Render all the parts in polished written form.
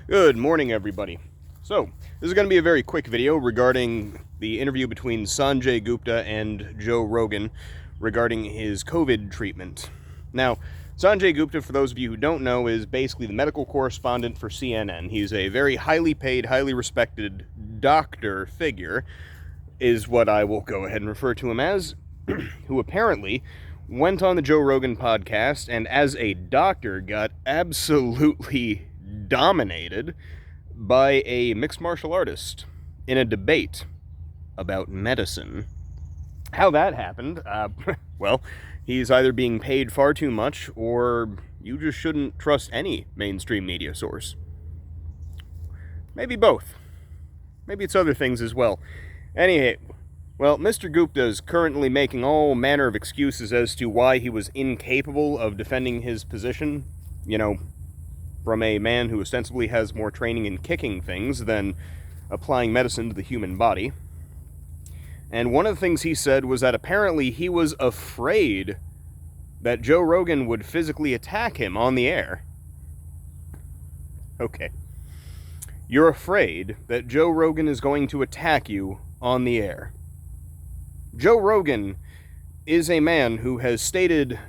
Good morning, everybody. So, this is going to be a very quick video regarding the interview between Sanjay Gupta and Joe Rogan regarding his COVID treatment. Now, Sanjay Gupta, for those of you who don't know, is basically the medical correspondent for CNN. He's a very highly paid, highly respected doctor figure, is what I will go ahead and refer to him as, who apparently went on the Joe Rogan podcast and as a doctor got absolutely dominated by a mixed martial artist in a debate about medicine. How that happened, well, he's either being paid far too much or you just shouldn't trust any mainstream media source. Maybe both. Maybe it's other things as well. Anyway, well, Mr. Gupta is currently making all manner of excuses as to why he was incapable of defending his position, from a man who ostensibly has more training in kicking things than applying medicine to the human body. And one of the things he said was that apparently he was afraid that Joe Rogan would physically attack him on the air. Okay. You're afraid that Joe Rogan is going to attack you on the air. Joe Rogan is a man who has stated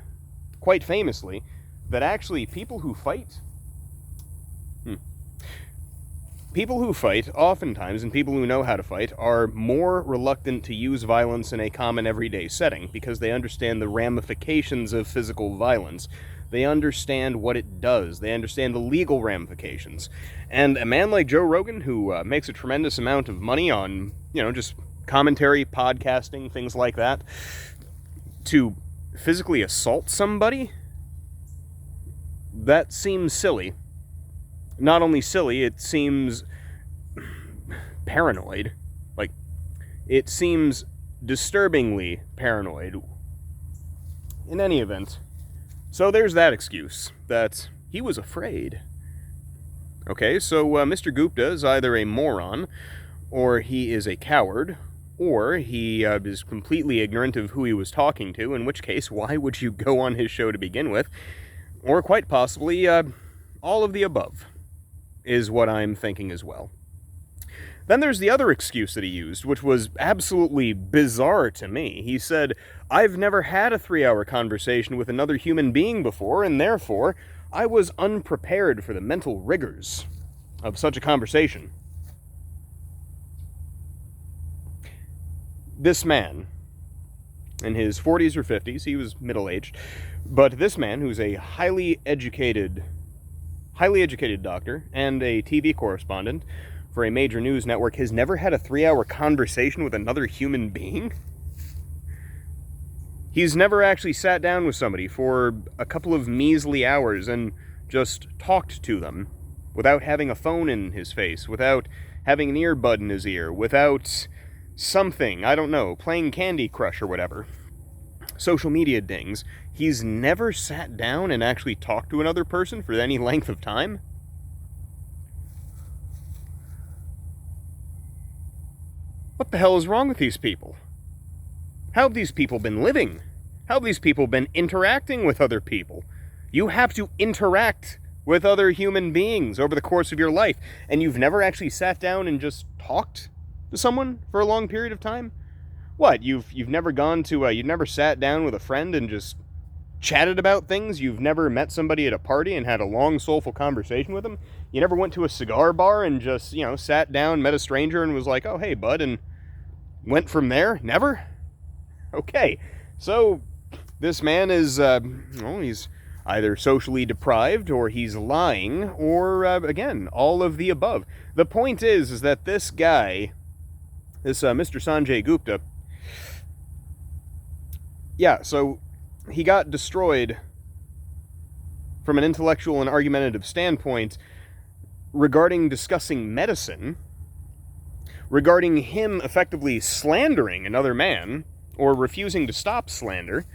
quite famously that actually people who fight oftentimes, and people who know how to fight, are more reluctant to use violence in a common everyday setting because they understand the ramifications of physical violence. They understand what it does. They understand the legal ramifications. And a man like Joe Rogan, who makes a tremendous amount of money on, just commentary, podcasting, things like that, to physically assault somebody, that seems silly. Not only silly, it seems paranoid. It seems disturbingly paranoid. In any event, so there's that excuse, that he was afraid. Okay, so Mr. Gupta is either a moron, or he is a coward, or he is completely ignorant of who he was talking to, in which case, why would you go on his show to begin with? Or quite possibly, all of the above is what I'm thinking as well. Then there's the other excuse that he used, which was absolutely bizarre to me. He said, I've never had a 3-hour conversation with another human being before, and therefore, I was unprepared for the mental rigors of such a conversation. This man, in his 40s or 50s, he was middle-aged, but this man, who's a highly educated doctor and a TV correspondent for a major news network, has never had a 3-hour conversation with another human being? He's never actually sat down with somebody for a couple of measly hours and just talked to them without having a phone in his face, without having an earbud in his ear, without something, I don't know, playing Candy Crush or whatever. Social media dings. He's never sat down and actually talked to another person for any length of time? What the hell is wrong with these people? How have these people been living? How have these people been interacting with other people? You have to interact with other human beings over the course of your life, and you've never actually sat down and just talked to someone for a long period of time? What, you've never gone to, you've never sat down with a friend and just chatted about things? You've never met somebody at a party and had a long, soulful conversation with them? You never went to a cigar bar and just, sat down, met a stranger, and was like, oh, hey, bud, and went from there? Never? Okay, so this man is, he's either socially deprived, or he's lying, or, again, all of the above. The point is that this guy, this Mr. Sanjay Gupta, so he got destroyed from an intellectual and argumentative standpoint regarding discussing medicine, regarding him effectively slandering another man, or refusing to stop slander,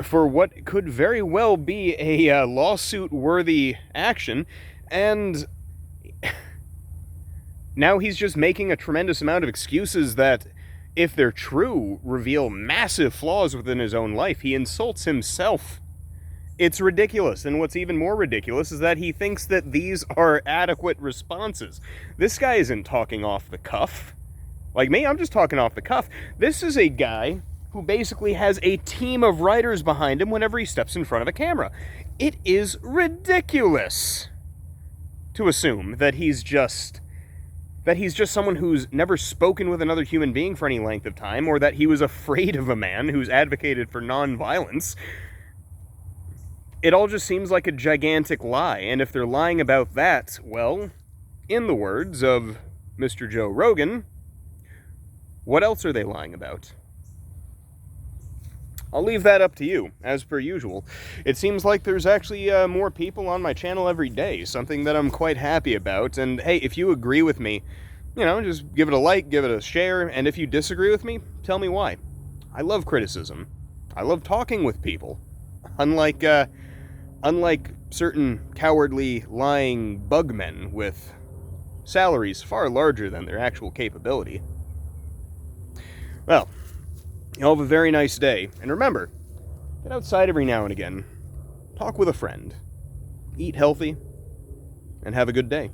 for what could very well be a lawsuit-worthy action, and now he's just making a tremendous amount of excuses that, if they're true, reveal massive flaws within his own life. He insults himself It's ridiculous, and what's even more ridiculous is that he thinks that these are adequate responses. This guy isn't talking off the cuff. Like me, I'm just talking off the cuff. This is a guy who basically has a team of writers behind him whenever he steps in front of a camera. It is ridiculous to assume that he's just someone who's never spoken with another human being for any length of time, or that he was afraid of a man who's advocated for nonviolence. It all just seems like a gigantic lie, and if they're lying about that, well, in the words of Mr. Joe Rogan, what else are they lying about? I'll leave that up to you, as per usual. It seems like there's actually more people on my channel every day, something that I'm quite happy about, and hey, if you agree with me, just give it a like, give it a share, and if you disagree with me, tell me why. I love criticism. I love talking with people. Unlike certain cowardly, lying bugmen with salaries far larger than their actual capability. Well, you all have a very nice day, and remember, get outside every now and again, talk with a friend, eat healthy, and have a good day.